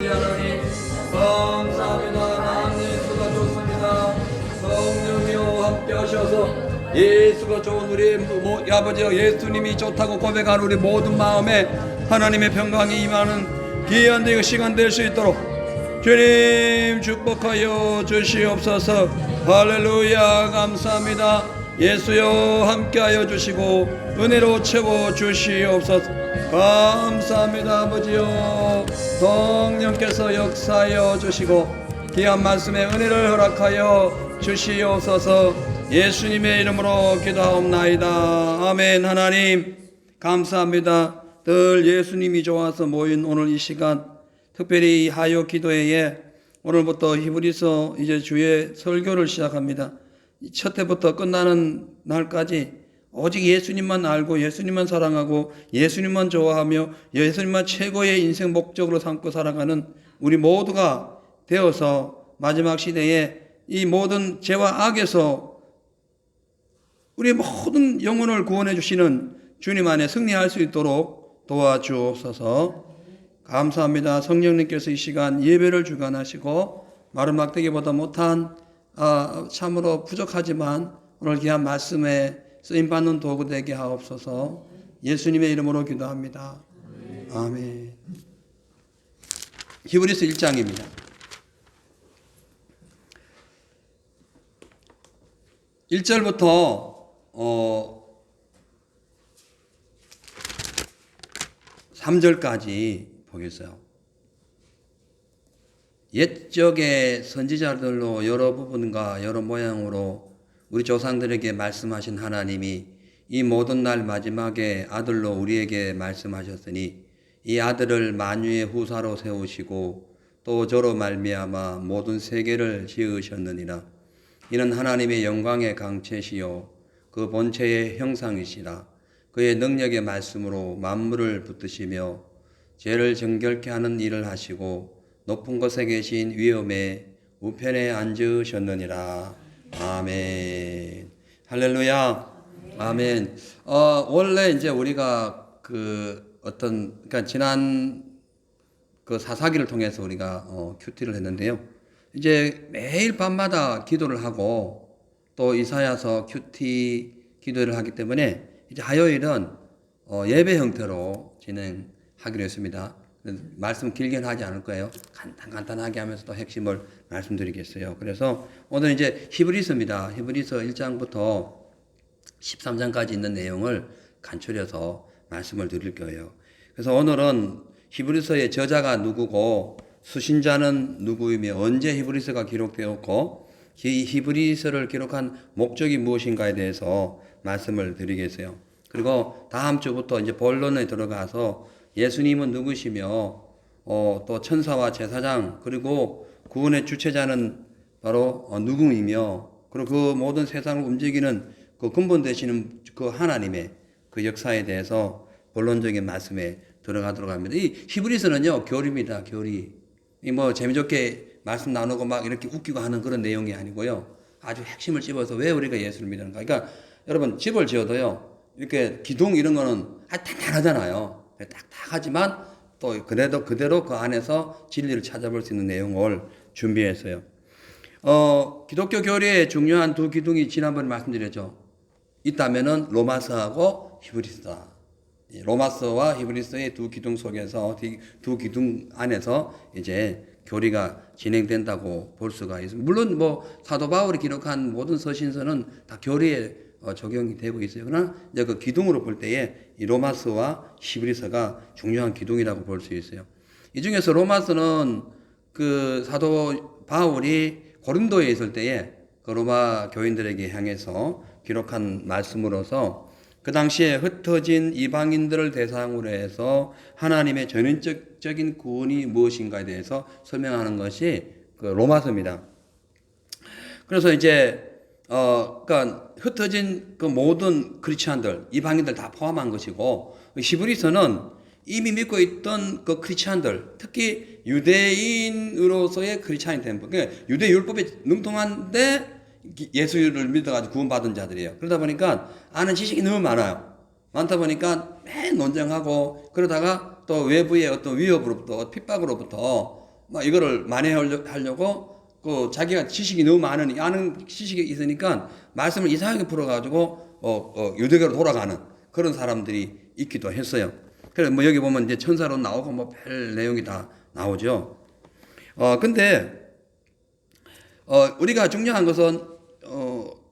하나님 감사합니다. 하나님 예수가 좋습니다. 성령이여 함께 하셔서 예수가 좋은 우리 아버지 예수님이 좋다고 고백하는 우리 모든 마음에 하나님의 평강이 임하는 귀한 그 시간 될 수 있도록 주님 축복하여 주시옵소서. 할렐루야. 감사합니다. 예수여 함께하여 주시고 은혜로 채워 주시옵소서. 감사합니다. 아버지여 성령께서 역사하여 주시고 귀한 말씀에 은혜를 허락하여 주시옵소서. 예수님의 이름으로 기도하옵나이다. 아멘. 하나님 감사합니다. 늘 예수님이 좋아서 모인 오늘 이 시간, 특별히 이 하요 기도회에 오늘부터 히브리서 이제 주의 설교를 시작합니다. 첫 해부터 끝나는 날까지 오직 예수님만 알고 예수님만 사랑하고 예수님만 좋아하며 예수님만 최고의 인생 목적으로 삼고 살아가는 우리 모두가 되어서 마지막 시대에 이 모든 죄와 악에서 우리의 모든 영혼을 구원해 주시는 주님 안에 승리할 수 있도록 도와주옵소서. 감사합니다. 성령님께서 이 시간 예배를 주관하시고 마른 막대기보다 못한 참으로 부족하지만 오늘 귀한 말씀에 쓰임받는 도구 되게 하옵소서. 예수님의 이름으로 기도합니다. 아멘. 히브리서 1장입니다. 1절부터 3절까지 보겠어요. 옛적의 선지자들로 여러 부분과 여러 모양으로 우리 조상들에게 말씀하신 하나님이 이 모든 날 마지막에 아들로 우리에게 말씀하셨으니 이 아들을 만유의 후사로 세우시고 또 저로 말미암아 모든 세계를 지으셨느니라. 이는 하나님의 영광의 강체시요 그 본체의 형상이시라. 그의 능력의 말씀으로 만물을 붙드시며 죄를 정결케 하는 일을 하시고 높은 곳에 계신 위엄의 우편에 앉으셨느니라. 아멘. 할렐루야. 아멘. 원래 이제 우리가 그러니까 지난 그 사사기를 통해서 우리가 큐티를 했는데요. 이제 매일 밤마다 기도를 하고 또 이사야서 큐티 기도를 하기 때문에 이제 화요일은 예배 형태로 진행하기로 했습니다. 말씀 길게는 하지 않을 거예요. 간단하게 하면서 또 핵심을 말씀드리겠어요. 그래서 오늘 이제 히브리서입니다. 히브리서 1장부터 13장까지 있는 내용을 간추려서 말씀을 드릴 거예요. 그래서 오늘은 히브리서의 저자가 누구고 수신자는 누구이며 언제 히브리서가 기록되었고 이 히브리서를 기록한 목적이 무엇인가에 대해서 말씀을 드리겠어요. 그리고 다음 주부터 이제 본론에 들어가서 예수님은 누구시며 또 천사와 제사장 그리고 구원의 주체자는 바로 누구이며 그리고 그 모든 세상을 움직이는 그 근본 되시는 그 하나님의 그 역사에 대해서 본론적인 말씀에 들어가도록 합니다. 이 히브리서는요 교리입니다. 교리. 뭐 재미좋게 말씀 나누고 막 이렇게 웃기고 하는 그런 내용이 아니고요. 아주 핵심을 찝어서 왜 우리가 예수를 믿는가. 그러니까 여러분 집을 지어도요. 이렇게 기둥 이런 거는 단단하잖아요. 딱딱하지만 또 그래도 그대로 그 안에서 진리를 찾아볼 수 있는 내용을 준비했어요. 기독교 교리의 중요한 두 기둥이 지난번에 말씀드렸죠. 있다면은 로마서하고 히브리서다. 로마서와 히브리서의 두 기둥 속에서 두 기둥 안에서 이제 교리가 진행된다고 볼 수가 있습니다. 물론 뭐 사도 바울이 기록한 모든 서신서는 다 교리에 적용이 되고 있어요. 그러나 이제 그 기둥으로 볼 때에 이 로마서와 히브리서가 중요한 기둥이라고 볼 수 있어요. 이 중에서 로마서는 그 사도 바울이 고린도에 있을 때에 그 로마 교인들에게 향해서 기록한 말씀으로서 그 당시에 흩어진 이방인들을 대상으로 해서 하나님의 전인적인 구원이 무엇인가에 대해서 설명하는 것이 그 로마서입니다. 그래서 이제 그러니까 흩어진 그 모든 크리스찬들, 이방인들 다 포함한 것이고 히브리서는 이미 믿고 있던 그 크리스찬들, 특히 유대인으로서의 크리스찬이 된 분, 그러니까 유대 율법에 능통한데 예수를 믿어가지고 구원받은 자들이에요. 그러다 보니까 아는 지식이 너무 많아요. 많다 보니까 맨 논쟁하고 그러다가 또 외부의 어떤 위협으로부터 핍박으로부터 막 이거를 만회하려고 그 자기가 지식이 너무 많으니 아는 지식이 있으니까 말씀을 이상하게 풀어가지고 유대교로 돌아가는 그런 사람들이 있기도 했어요. 그래서 뭐 여기 보면 이제 천사로 나오고 뭐 별 내용이 다 나오죠. 근데 우리가 중요한 것은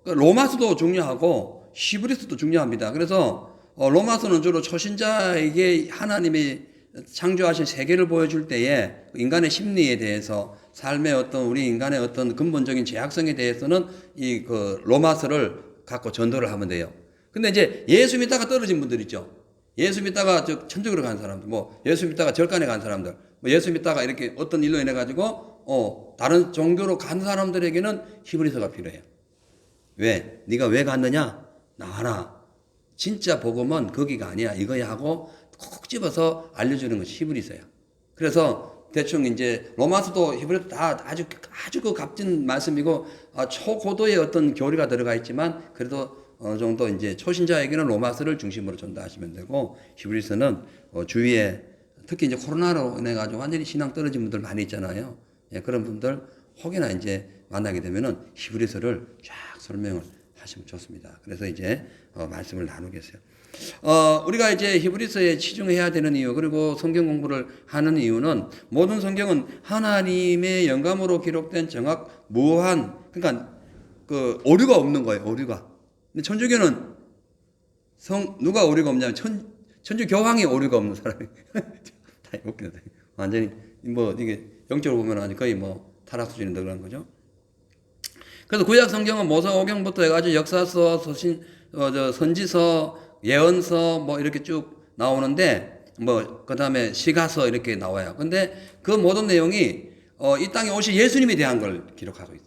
로마서도 중요하고 히브리서도 중요합니다. 그래서 로마서는 주로 초신자에게 하나님이 창조하신 세계를 보여줄 때에 인간의 심리에 대해서 삶의 어떤 우리 인간의 어떤 근본적인 죄악성에 대해서는 이 그 로마서를 갖고 전도를 하면 돼요. 근데 이제 예수 믿다가 떨어진 분들 있죠. 예수 믿다가 천국으로 간 사람들, 뭐 예수 믿다가 절간에 간 사람들, 뭐 예수 믿다가 이렇게 어떤 일로 인해 가지고 다른 종교로 간 사람들에게는 히브리서가 필요해요. 왜? 네가 왜 갔느냐? 나와라. 진짜 복음은 거기가 아니야. 이거야 하고 콕 집어서 알려주는 것이 히브리서야. 그래서 대충 이제 로마서도 히브리서 다 아주 그 값진 말씀이고 초고도의 어떤 교리가 들어가 있지만 그래도 어느 정도 이제 초신자에게는 로마서를 중심으로 전달하시면 되고 히브리서는 주위에 특히 이제 코로나로 인해 가지고 완전히 신앙 떨어진 분들 많이 있잖아요. 예, 그런 분들 혹여나 이제 만나게 되면은 히브리서를 쫙 설명을 하시면 좋습니다. 그래서 이제 말씀을 나누겠어요. 우리가 이제 히브리서에 치중해야 되는 이유 그리고 성경 공부를 하는 이유는 모든 성경은 하나님의 영감으로 기록된 정확 무한 그러니까 그 오류가 없는 거예요. 오류가. 근데 천주교는 누가 오류가 없냐면 천주 교황이 오류가 없는 사람이 다 웃기다. 완전히 뭐 이게 영적으로 보면 아니 거의 뭐 타락 수준인데 그런 거죠. 그래서 구약 성경은 모세오경부터 해가지고 역사서, 선지서, 예언서 뭐 이렇게 쭉 나오는데 뭐 그다음에 시가서 이렇게 나와요. 근데 그 모든 내용이 이 땅에 오신 예수님에 대한 걸 기록하고 있어요.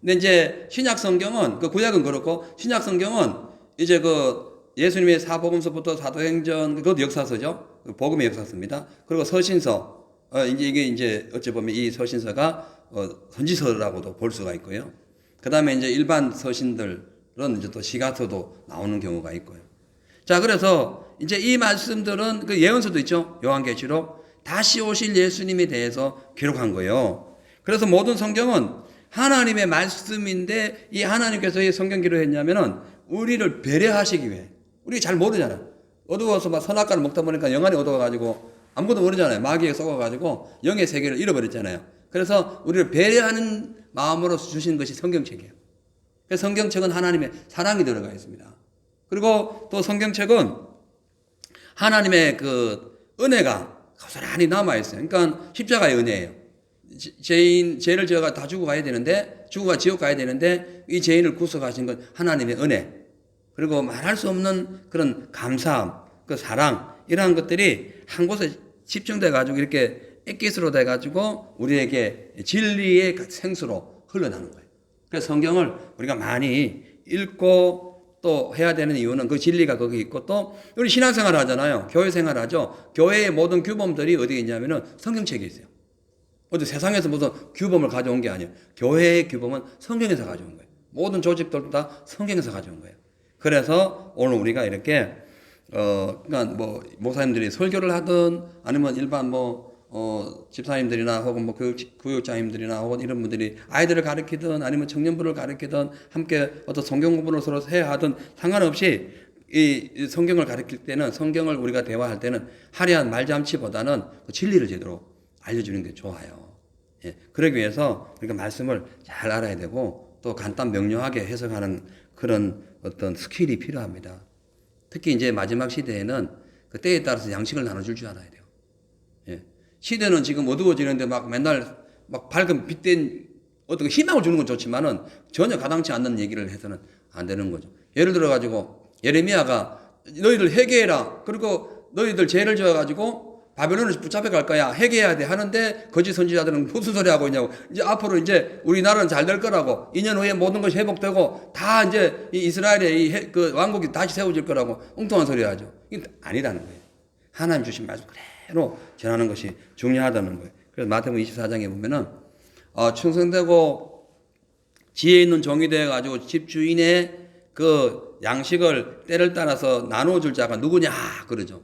근데 이제 신약 성경은 그 구약은 그렇고 신약 성경은 이제 그 예수님의 사복음서부터 사도행전 그것도 역사서죠. 복음의 역사서입니다. 그리고 서신서 이제 이게 이제 어찌 보면 이 서신서가 선지서라고도 볼 수가 있고요. 그 다음에 이제 일반 서신들은 이제 또 시가서도 나오는 경우가 있고요. 자, 그래서 이제 이 말씀들은 그 예언서도 있죠. 요한계시록 다시 오실 예수님에 대해서 기록한 거예요. 그래서 모든 성경은 하나님의 말씀인데 이 하나님께서 이 성경 기록했냐면은 우리를 배려하시기 위해. 우리가 잘 모르잖아. 어두워서 막 선악과를 먹다 보니까 영안이 어두워가지고 아무것도 모르잖아요. 마귀에 썩어가지고 영의 세계를 잃어버렸잖아요. 그래서 우리를 배려하는 마음으로 주신 것이 성경책이에요. 그래서 성경책은 하나님의 사랑이 들어가 있습니다. 그리고 또 성경책은 하나님의 그 은혜가 고스란히 남아있어요. 그러니까 십자가의 은혜예요. 죄를 지어가 다 죽어가야 되는데, 죽어가 지옥 가야 되는데, 이 죄인을 구속하신 건 하나님의 은혜. 그리고 말할 수 없는 그런 감사함, 그 사랑, 이러한 것들이 한 곳에 집중돼가지고 이렇게 액기스로 돼가지고 우리에게 진리의 생수로 흘러나는 거예요. 그래서 성경을 우리가 많이 읽고 또 해야 되는 이유는 그 진리가 거기 있고 또 우리 신앙생활 하잖아요. 교회 생활 하죠. 교회의 모든 규범들이 어디에 있냐면은 성경책에 있어요. 어디 세상에서 무슨 규범을 가져온 게 아니에요. 교회의 규범은 성경에서 가져온 거예요. 모든 조직들도 다 성경에서 가져온 거예요. 그래서 오늘 우리가 이렇게 그러니까 뭐 목사님들이 설교를 하든 아니면 일반 집사님들이나 혹은 뭐 교육자님들이나 혹은 이런 분들이 아이들을 가르치든 아니면 청년부를 가르치든 함께 어떤 성경 공부를 서로 해야 하든 상관없이 이 성경을 가르칠 때는 성경을 우리가 대화할 때는 화려한 말잠치보다는 그 진리를 제대로 알려주는 게 좋아요. 예. 그러기 위해서 우리가 말씀을 잘 알아야 되고 또 간단 명료하게 해석하는 그런 어떤 스킬이 필요합니다. 특히 이제 마지막 시대에는 그 때에 따라서 양식을 나눠줄 줄 알아야 돼요. 예. 시대는 지금 어두워지는데 막 맨날 막 밝은 빛된 어떤 희망을 주는 건 좋지만은 전혀 가당치 않는 얘기를 해서는 안 되는 거죠. 예를 들어 가지고 예레미야가 너희들 회개해라. 그리고 너희들 죄를 지어 가지고 바벨론에서 붙잡혀 갈 거야. 회개해야 돼. 하는데 거짓 선지자들은 무슨 소리 하고 있냐고. 이제 앞으로 이제 우리나라는 잘 될 거라고. 2년 후에 모든 것이 회복되고 다 이제 이 이스라엘의 그 왕국이 다시 세워질 거라고 엉뚱한 소리 하죠. 이게 아니라는 거예요. 하나님 주신 말씀 그대로 전하는 것이 중요하다는 거예요. 그래서 마태복음 24장에 보면은 충성되고 지혜 있는 종이 되어 가지고 집주인의 그 양식을 때를 따라서 나눠줄 자가 누구냐 그러죠.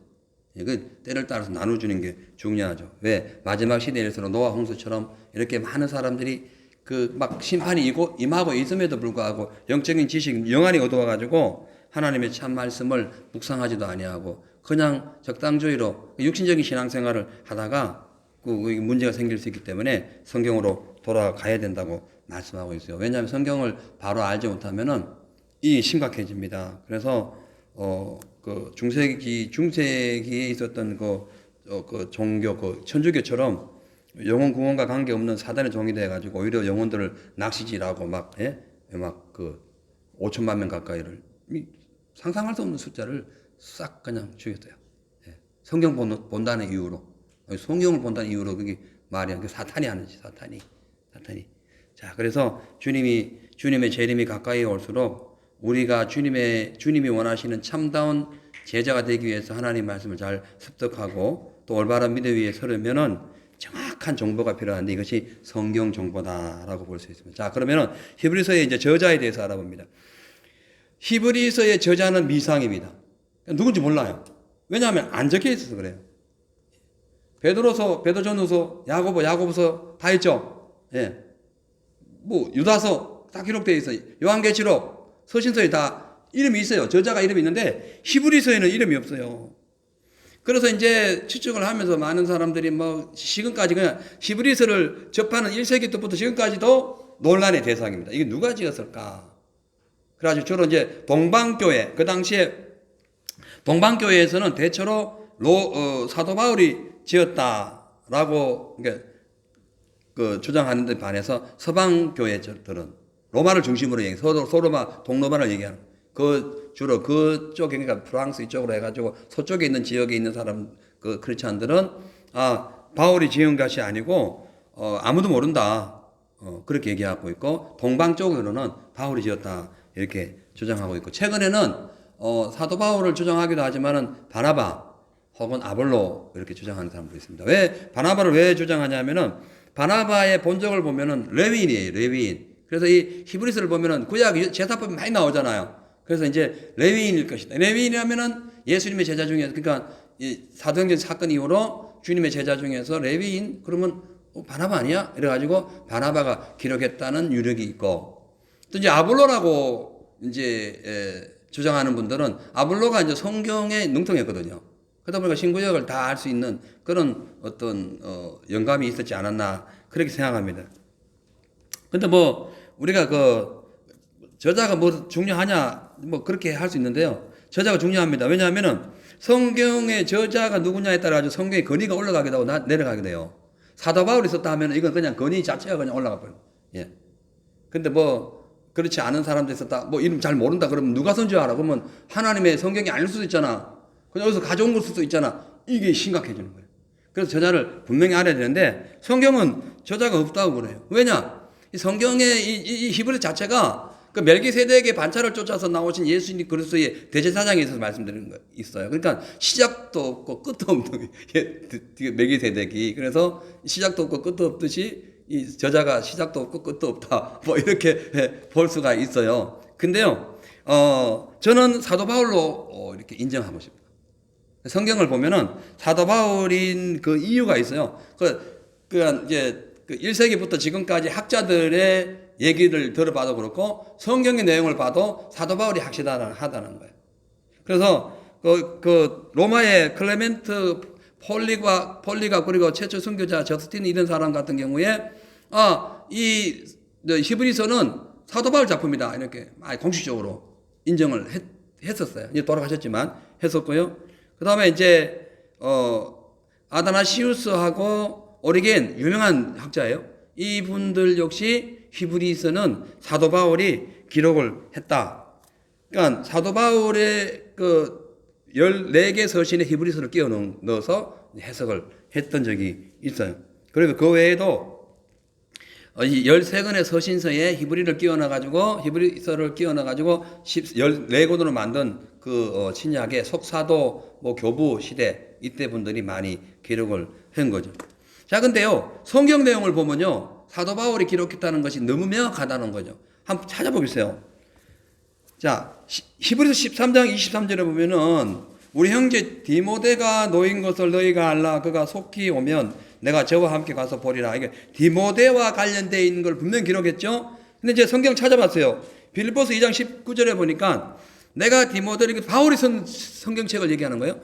그 때를 따라서 나눠주는 게 중요하죠. 왜? 마지막 시대에서는 노아 홍수처럼 이렇게 많은 사람들이 그 막 심판이 임하고 있음에도 불구하고 영적인 지식 영안이 어두워가지고 하나님의 참 말씀을 묵상하지도 아니하고 그냥 적당주의로 육신적인 신앙생활을 하다가 그 문제가 생길 수 있기 때문에 성경으로 돌아가야 된다고 말씀하고 있어요. 왜냐하면 성경을 바로 알지 못하면은 이 심각해집니다. 그래서 그 중세기에 있었던 그 종교, 그 천주교처럼 영혼 구원과 관계없는 사단의 종이 돼가지고 오히려 영혼들을 낚시질하고 막 5천만 명 가까이를 상상할 수 없는 숫자를 싹 그냥 죽였어요. 예. 성경 본다는 이유로, 성경을 본다는 이유로 그게 말이 안 돼. 사탄이 하는 짓, 사탄이. 자, 그래서 주님의 재림이 가까이 올수록 우리가 주님이 원하시는 참다운 제자가 되기 위해서 하나님 말씀을 잘 습득하고 또 올바른 믿음 위에 서려면은 정확한 정보가 필요한데 이것이 성경 정보다라고 볼 수 있습니다. 자, 그러면은 히브리서의 이제 저자에 대해서 알아봅니다. 히브리서의 저자는 미상입니다. 누군지 몰라요. 왜냐하면 안 적혀 있어서 그래요. 베드로전후서, 야고보서 다 있죠. 예. 뭐 유다서 다 기록되어 있어요. 요한계시록, 서신서에 다 이름이 있어요. 저자가 이름이 있는데 히브리서에는 이름이 없어요. 그래서 이제 추측을 하면서 많은 사람들이 뭐 지금까지 그냥 히브리서를 접하는 1세기 때부터 지금까지도 논란의 대상입니다. 이게 누가 지었을까? 그래가지고 주로 이제 동방교회, 그 당시에 동방교회에서는 대체로 사도 바울이 지었다라고 그 주장하는 데 반해서 서방교회들은 로마를 중심으로 소로마, 동로마를 얘기하는 주로 그쪽에, 그러니까 프랑스 이쪽으로 해가지고 서쪽에 있는 지역에 있는 사람, 크리스찬들은, 바울이 지은 것이 아니고, 아무도 모른다. 그렇게 얘기하고 있고, 동방 쪽으로는 바울이 지었다. 이렇게 주장하고 있고, 최근에는, 사도 바울을 주장하기도 하지만은, 바나바, 혹은 아볼로, 이렇게 주장하는 사람도 있습니다. 바나바를 왜 주장하냐면은, 바나바의 본적을 보면은, 레위인이에요, 레위인. 그래서 이 히브리서를 보면은, 구약 제사법이 많이 나오잖아요. 그래서 이제 레위인일 것이다. 레위인이라면은 예수님의 제자 중에서, 그러니까 이 사도행전 사건 이후로 주님의 제자 중에서 레위인 그러면 바나바 아니야? 이래가지고 바나바가 기록했다는 유력이 있고, 또 이제 아볼로라고 이제 주장하는 분들은 아볼로가 이제 성경에 능통했거든요. 그러다 보니까 신구약을 다 알 수 있는 그런 어떤 영감이 있었지 않았나 그렇게 생각합니다. 근데 뭐 우리가 저자가 뭐 중요하냐 뭐 그렇게 할 수 있는데요. 저자가 중요합니다. 왜냐하면은 성경의 저자가 누구냐에 따라 아주 성경의 권위가 올라가기도 하고 내려가게 돼요. 사도 바울이 썼다 하면 이건 그냥 권위 자체가 그냥 올라가 버려요. 예. 근데 뭐 그렇지 않은 사람들이 썼다, 뭐 이름 잘 모른다 그러면 누가 쓴 줄 알아? 그러면 하나님의 성경이 아닐 수도 있잖아. 그냥 여기서 가져온 걸 수도 있잖아. 이게 심각해지는 거예요. 그래서 저자를 분명히 알아야 되는데 성경은 저자가 없다고 그래요. 왜냐? 이 성경의 이 히브리 자체가 그 멜기세덱의 반차를 쫓아서 나오신 예수님 그리스도의 대제사장에 있어서 말씀드리는 거 있어요. 그러니까 시작도 없고 끝도 없는 멜기세덱이, 그래서 시작도 없고 끝도 없듯이 이 저자가 시작도 없고 끝도 없다, 뭐 이렇게 볼 수가 있어요. 근데요, 저는 사도 바울로 이렇게 인정하고 싶어요. 성경을 보면은 사도 바울인 그 이유가 있어요. 이제 1세기부터 지금까지 학자들의 얘기를 들어봐도 그렇고 성경의 내용을 봐도 사도 바울이 하다는 거예요. 그래서 로마의 클레멘트 폴리가 그리고 최초 선교자 저스틴 이런 사람 같은 경우에 이 히브리서는 사도 바울 작품이다 이렇게 공식적으로 인정을 했었어요. 이제 돌아가셨지만 했었고요. 그 다음에 이제 아다나시우스하고 오리겐 유명한 학자예요. 이분들 역시 히브리서는 사도 바울이 기록을 했다. 그러니까 사도 바울의 14개 서신에 히브리서를 끼워 넣어서 해석을 했던 적이 있어요. 그리고 그 외에도 13권의 서신서에 히브리서를 끼워 넣어가지고 14권으로 만든 신약의 속사도 교부 시대 이때 분들이 많이 기록을 한 거죠. 자, 근데요, 성경 내용을 보면요, 사도 바울이 기록했다는 것이 너무 명확하다는 거죠. 한번 찾아보겠어요. 자, 히브리서 13장 23절에 보면은 우리 형제 디모데가 놓인 것을 너희가 알라. 그가 속히 오면 내가 저와 함께 가서 보리라. 이게 디모데와 관련되어 있는 걸 분명히 기록했죠. 근데 이제 성경 찾아봤어요. 빌립보서 2장 19절에 보니까 내가 디모데를, 바울이 성경책을 얘기하는 거예요.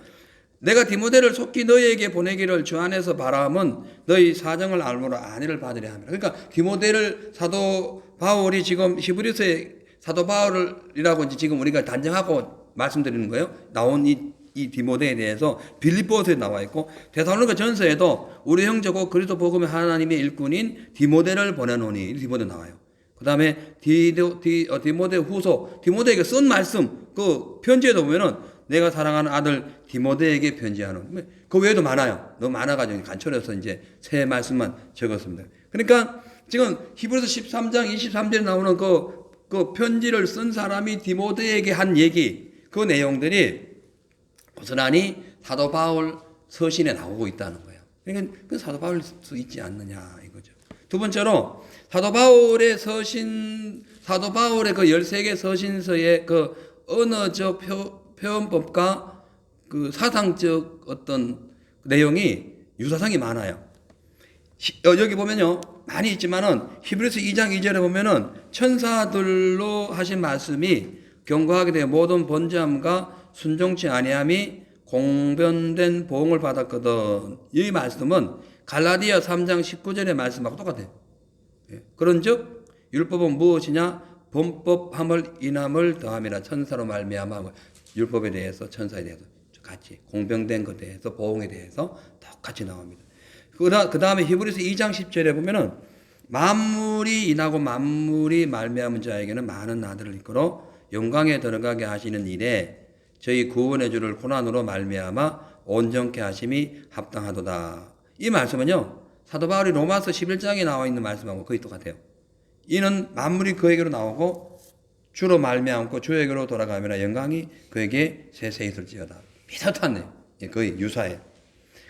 내가 디모데를 속히 너희에게 보내기를 주 안에서 바람은 너희 사정을 알므로 안위를 받으려 함이라. 그러니까 디모데를 사도 바울이 지금 히브리서의 사도 바울이라고 이제 지금 우리가 단정하고 말씀드리는 거예요. 나온 이 디모데에 대해서 빌립보서에 나와 있고, 데살로니가 전서에도 우리 형제고 그리스도 복음의 하나님의 일꾼인 디모데를 보내노니, 디모데 나와요. 그 다음에 디모데 후서, 디모데에게 쓴 말씀, 그 편지에도 보면은 내가 사랑하는 아들 디모데에게 편지하는, 그 외에도 많아요. 너무 많아가지고 간철해서 이제 새 말씀만 적었습니다. 그러니까 지금 히브리서 13장 23절에 나오는 그 편지를 쓴 사람이 디모데에게 한 얘기, 그 내용들이 고스란히 사도 바울 서신에 나오고 있다는 거예요. 그러니까 그 사도 바울 수 있지 않느냐 이거죠. 두 번째로 사도 바울의 그 13개 서신서의 그 언어적 표현법과 그 사상적 어떤 내용이 유사성이 많아요. 여기 보면요, 많이 있지만은 히브리서 2장 2절에 보면은 천사들로 하신 말씀이 경고하게 되어 모든 번제함과 순종치 아니함이 공변된 보응을 받았거든. 이 말씀은 갈라디아 3장 19절의 말씀하고 똑같아요. 그런즉 율법은 무엇이냐? 범법함을 인함을 더함이라. 천사로 말미암아. 율법에 대해서, 천사에 대해서 같이 공병된 것에 대해서, 보응에 대해서 똑같이 나옵니다. 그 다음에 히브리서 2장 10절에 보면은 만물이 인하고 만물이 말미암은 자에게는 많은 나들을 이끌어 영광에 들어가게 하시는 일에 저희 구원의 주를 고난으로 말미암아 온전케 하심이 합당하도다. 이 말씀은요, 사도 바울이 로마서 11장에 나와 있는 말씀하고 거의 똑같아요. 이는 만물이 그에게로 나오고 주로 말미암고 주에게로 돌아가면 영광이 그에게 세세 있을지어다. 비슷하네요. 거의 유사해요.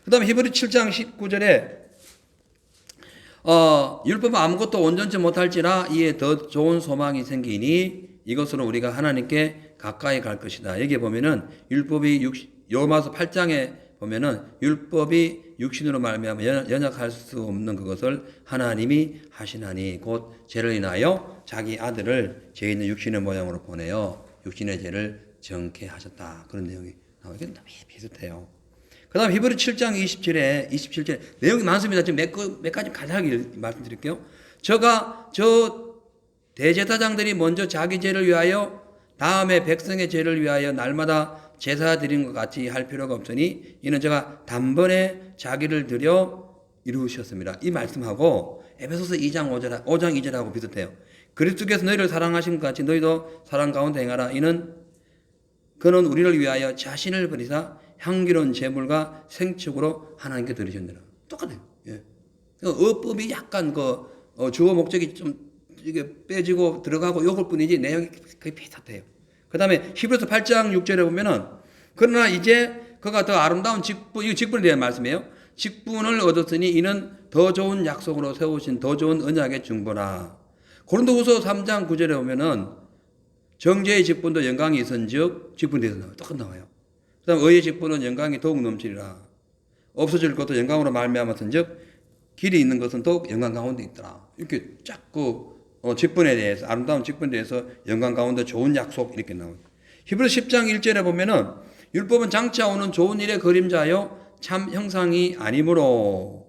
그 다음에 히브리 7장 19절에 율법은 아무것도 온전치 못할지라 이에 더 좋은 소망이 생기니 이것으로 우리가 하나님께 가까이 갈 것이다. 여기 보면은 율법이 로마서 8장에 보면은 율법이 육신으로 말미암아 연약할 수 없는 그것을 하나님이 하시나니 곧 죄를 인하여 자기 아들을 죄 있는 육신의 모양으로 보내어 육신의 죄를 정케 하셨다. 그런 내용이 나오게 비슷해요. 그 다음 히브리 7장 27절에 내용이 많습니다. 지금 몇 가지 간략하게 말씀드릴게요. 저 대제사장들이 먼저 자기 죄를 위하여 다음에 백성의 죄를 위하여 날마다 제사 드리는 것 같이 할 필요가 없으니 이는 제가 단번에 자기를 드려 이루셨습니다. 이 말씀하고 에베소서 2장 2절하고 비슷해요. 그리스도께서 너희를 사랑하신 것 같이 너희도 사랑 가운데 행하라. 이는 그는 우리를 위하여 자신을 버리사 향기로운 제물과 생축으로 하나님께 드리셨느라. 똑같아요. 예. 어법이 약간 주어 목적이 좀 이게 빼지고 들어가고 요걸 뿐이지 내용이 거의 비슷해요. 그 다음에 히브리서 8장 6절에 보면은 그러나 이제 그가 더 아름다운 직분, 이거 직분에 대한 말씀이에요. 직분을 얻었으니 이는 더 좋은 약속으로 세우신 더 좋은 언약의 중보라. 고린도후서 3장 9절에 보면은 정죄의 직분도 영광이 있은즉 직분에 대해서 나와요. 똑같이 나와요. 그 다음 의의 직분은 영광이 더욱 넘치리라. 없어질 것도 영광으로 말미암았은즉 길이 있는 것은 더욱 영광 가운데 있더라. 이렇게 쫙 직분에 대해서, 아름다운 직분에 대해서 영광 가운데 좋은 약속 이렇게 나와요. 히브리서 10장 1절에 보면은 율법은 장차 오는 좋은 일의 그림자요 참 형상이 아니므로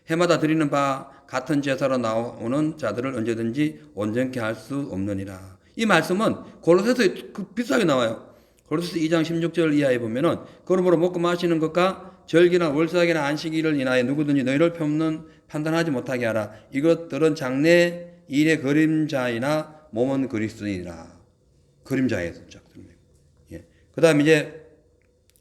해마다 드리는 바 같은 제사로 나오는 자들을 언제든지 온전케 할 수 없느니라. 이 말씀은 골로새서에 비슷하게 나와요. 골로새서 2장 16절 이하에 보면은 그러므로 먹고 마시는 것과 절기나 월삭이나 안식일을 인하여 누구든지 너희를 판단하지 못하게 하라. 이것들은 장래 일의 그림자이나 몸은 그리스도이니라. 그림자에서 시작됩니다. 예. 그 다음 이제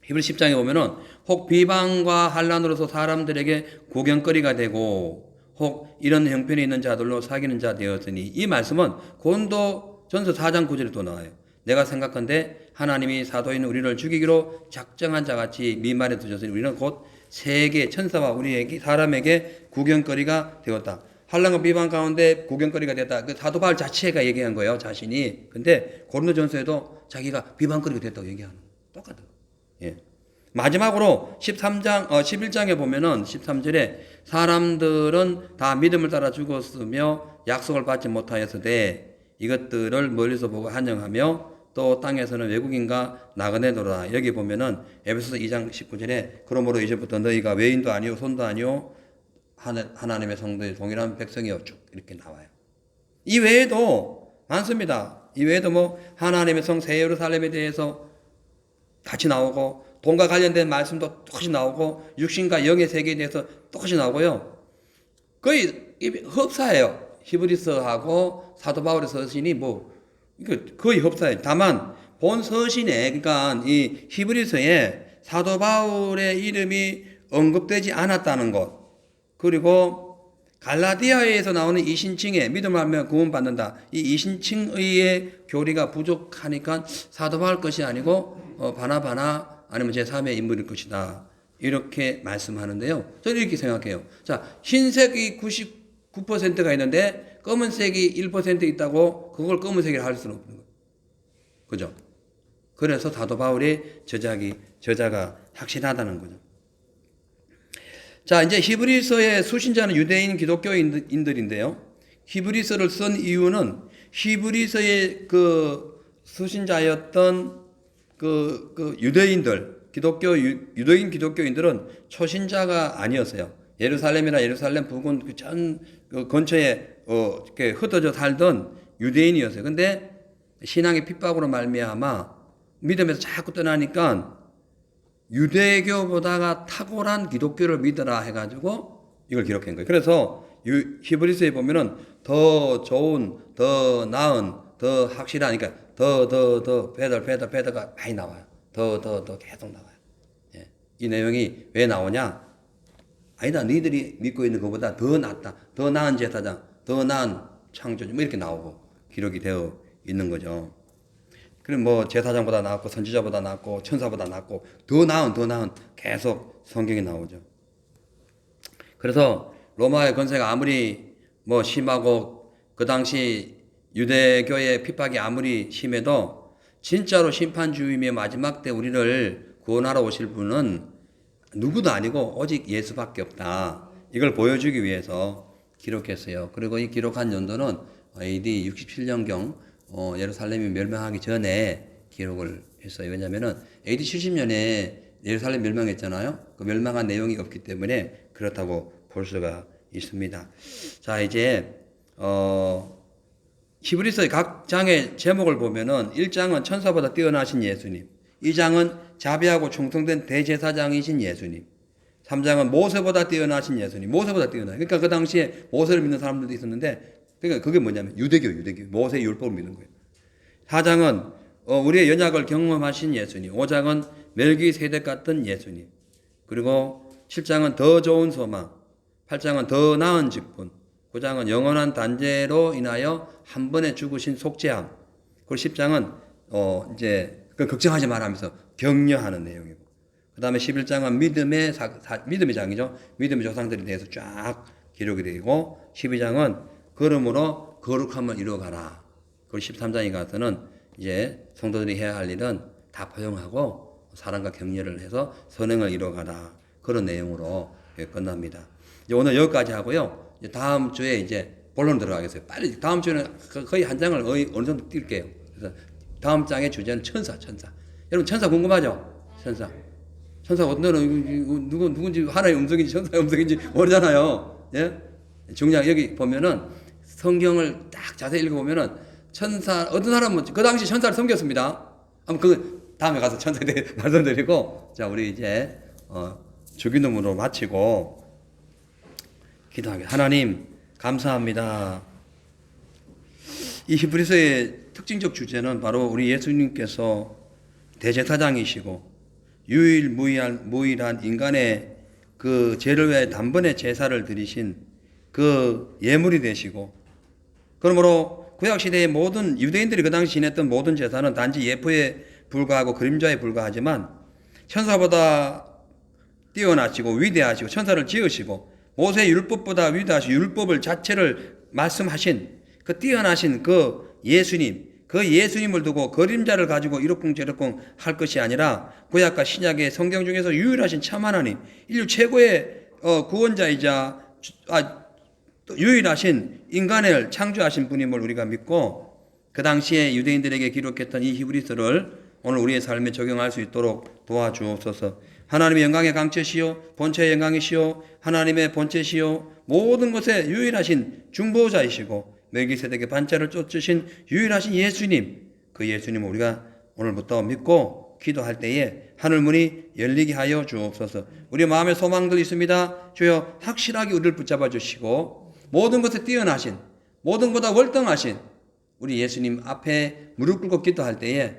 히브리 10장에 보면은 혹 비방과 환난으로서 사람들에게 구경거리가 되고 혹 이런 형편이 있는 자들로 사귀는 자 되었으니 이 말씀은 고린도 전서 4장 9절에 또 나와요. 내가 생각한데 하나님이 사도인 우리를 죽이기로 작정한 자같이 미말에 두셨으니 우리는 곧 세계 천사와 우리에게 사람에게 구경거리가 되었다. 환난과 비방 가운데 구경거리가 됐다. 그 사도 바울 자체가 얘기한 거예요, 자신이. 근데 고린도전서에도 자기가 비방거리가 됐다고 얘기하는 거예요. 똑같아요. 예. 마지막으로 11장에 보면은 13절에 사람들은 다 믿음을 따라 죽었으며 약속을 받지 못하였으되 이것들을 멀리서 보고 한영하며 또 땅에서는 외국인과 나그네도라. 여기 보면은 에베소서 2장 19절에 그러므로 이제부터 너희가 외인도 아니요 손도 아니요 하나님의 성도의 동일한 백성이요 쭉 이렇게 나와요. 이 외에도 많습니다. 이 외에도 뭐 하나님의 성 새 예루살렘에 대해서 같이 나오고 돈과 관련된 말씀도 똑같이 나오고 육신과 영의 세계에 대해서 똑같이 나오고요. 거의 흡사해요. 히브리서하고 사도 바울의 서신이 뭐 이거 거의 흡사해요. 다만 본 서신에 그러니까 이 히브리서에 사도 바울의 이름이 언급되지 않았다는 것, 그리고 갈라디아에서 나오는 이신칭에 믿음을 하면 구원받는다. 이 이신칭의 교리가 부족하니까 사도 바울 것이 아니고 바나바나 아니면 제3의 인물일 것이다. 이렇게 말씀하는데요. 저는 이렇게 생각해요. 자, 흰색이 99%가 있는데 검은색이 1% 있다고 그걸 검은색이라 할 수는 없는 거예요. 그죠? 그래서 사도 바울의 저자가 확실하다는 거죠. 자, 이제 히브리서의 수신자는 유대인 기독교인들인데요. 히브리서를 쓴 이유는 히브리서의 그 수신자였던 그 유대인들, 유대인 기독교인들은 초신자가 아니었어요. 예루살렘 부근 그 근처에 이렇게 흩어져 살던 유대인이었어요. 근데 신앙의 핍박으로 말미암아 믿음에서 자꾸 떠나니까 유대교보다가 탁월한 기독교를 믿어라 해가지고 이걸 기록한 거예요. 그래서 히브리서에 보면은 더 좋은, 더 나은, 더 확실한, 그러니까 더 better 많이 나와요. 더 계속 나와요. 예. 이 내용이 왜 나오냐? 아니다, 너희들이 믿고 있는 것보다 더 낫다, 더 나은 제사장, 더 나은 창조주, 뭐 이렇게 나오고 기록이 되어 있는 거죠. 그럼 뭐 제사장보다 낫고 선지자보다 낫고 천사보다 낫고 더 나은 계속 성경에 나오죠. 그래서 로마의 권세가 아무리 뭐 심하고 그 당시 유대교의 핍박이 아무리 심해도 진짜로 심판주의의 마지막 때 우리를 구원하러 오실 분은 누구도 아니고 오직 예수밖에 없다. 이걸 보여주기 위해서 기록했어요. 그리고 이 기록한 연도는 AD 67년경 예루살렘이 멸망하기 전에 기록을 했어요. 왜냐하면은 AD 70년에 예루살렘 멸망했잖아요. 그 멸망한 내용이 없기 때문에 그렇다고 볼 수가 있습니다. 자, 이제 히브리서의 각 장의 제목을 보면은 1장은 천사보다 뛰어나신 예수님, 2장은 자비하고 충성된 대제사장이신 예수님, 3장은 모세보다 뛰어나신 예수님, 모세보다 뛰어나요. 그러니까 그 당시에 모세를 믿는 사람들도 있었는데, 그러니까 그게 뭐냐면 유대교, 모세의 율법을 믿는 거예요. 4장은 우리의 연약을 경험하신 예수님, 5장은 멜기세덱 같은 예수님, 그리고 7장은 더 좋은 소망, 8장은 더 나은 직분, 9장은 영원한 단죄로 인하여 한 번에 죽으신 속죄함, 그리고 10장은 이제 걱정하지 마라 하면서 격려하는 내용이고, 그 다음에 11장은 믿음의 장이죠. 믿음의 조상들에 대해서 쫙 기록이 되고, 12장은 그러므로 거룩함을 이루어가라. 그리고 13장에 가서는 이제 성도들이 해야 할 일은 다 포용하고 사랑과 격려를 해서 선행을 이루어가라. 그런 내용으로 끝납니다. 이제 오늘 여기까지 하고요. 이제 다음 주에 이제 본론 들어가겠어요. 빨리 다음 주에는 거의 한 장을 어느 정도 뛸게요. 그래서 다음 장의 주제는 천사. 여러분 천사 궁금하죠? 천사 어떤 누군지 하나의 음성인지 천사의 음성인지 모르잖아요. 예? 중요한 여기 보면은 성경을 딱 자세히 읽어보면은 천사 어떤 사람은 그 당시 천사를 섬겼습니다. 아마 그 다음에 가서 천사에 대해 말씀드리고, 자 우리 이제 주기도문으로 마치고 기도하겠습니다. 하나님 감사합니다. 이 히브리서의 특징적 주제는 바로 우리 예수님께서 대제사장이시고 무일한 인간의 그 죄를 위해 단번에 제사를 드리신 그 예물이 되시고, 그러므로 구약시대의 모든 유대인들이 그 당시 지냈던 모든 제사는 단지 예표에 불과하고 그림자에 불과하지만 천사보다 뛰어나시고 위대하시고 천사를 지으시고 모세의 율법보다 위대하시고 율법을 자체를 말씀하신 그 뛰어나신 그 예수님, 그 예수님을 두고 그림자를 가지고 이러쿵저러쿵 할 것이 아니라 구약과 신약의 성경 중에서 유일하신 참 하나님, 인류 최고의 구원자이자 또 유일하신 인간을 창조하신 분임을 우리가 믿고 그 당시에 유대인들에게 기록했던 이 히브리서를 오늘 우리의 삶에 적용할 수 있도록 도와주옵소서. 하나님의 영광의 강체시요 본체의 영광이시요 하나님의 본체시요 모든 것에 유일하신 중보자이시고 멜기세덱의 반차를 쫓으신 유일하신 예수님, 그 예수님을 우리가 오늘부터 믿고 기도할 때에 하늘 문이 열리게 하여 주옵소서. 우리 마음에 소망들 있습니다. 주여 확실하게 우리를 붙잡아 주시고 모든 것에 뛰어나신, 모든 것보다 월등하신 우리 예수님 앞에 무릎 꿇고 기도할 때에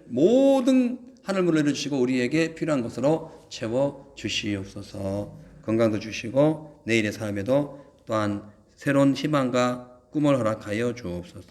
모든 하늘문을 열어주시고 우리에게 필요한 것으로 채워 주시옵소서. 건강도 주시고 내일의 삶에도 또한 새로운 희망과 꿈을 허락하여 주옵소서.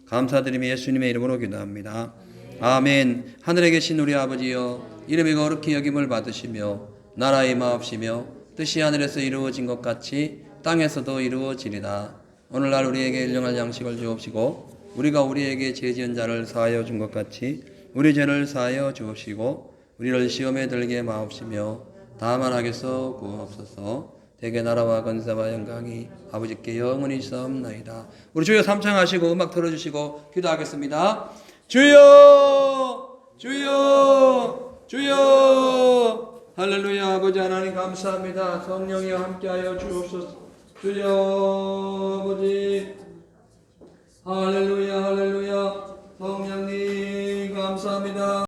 감사드리며 예수님의 이름으로 기도합니다. 아멘. 하늘에 계신 우리 아버지여, 이름이 거룩히 여김을 받으시며 나라의 마옵시며 뜻이 하늘에서 이루어진 것 같이 땅에서도 이루어지리다. 오늘날 우리에게 일용할 양식을 주옵시고 우리가 우리에게 죄 지은 자를 사하여 준 것 같이 우리 죄를 사하여 주옵시고 우리를 시험에 들게 마옵시며 다만 악에서 구하옵소서. 대개 나라와 권세와 영광이 아버지께 영원히 있사옵나이다. 우리 주여 삼창하시고 음악 틀어주시고 기도하겠습니다. 주여 주여 주여 할렐루야. 아버지 하나님 감사합니다. 성령이여 함께하여 주옵소서. 주여 아버지 할렐루야 할렐루야. 성령님 감사합니다.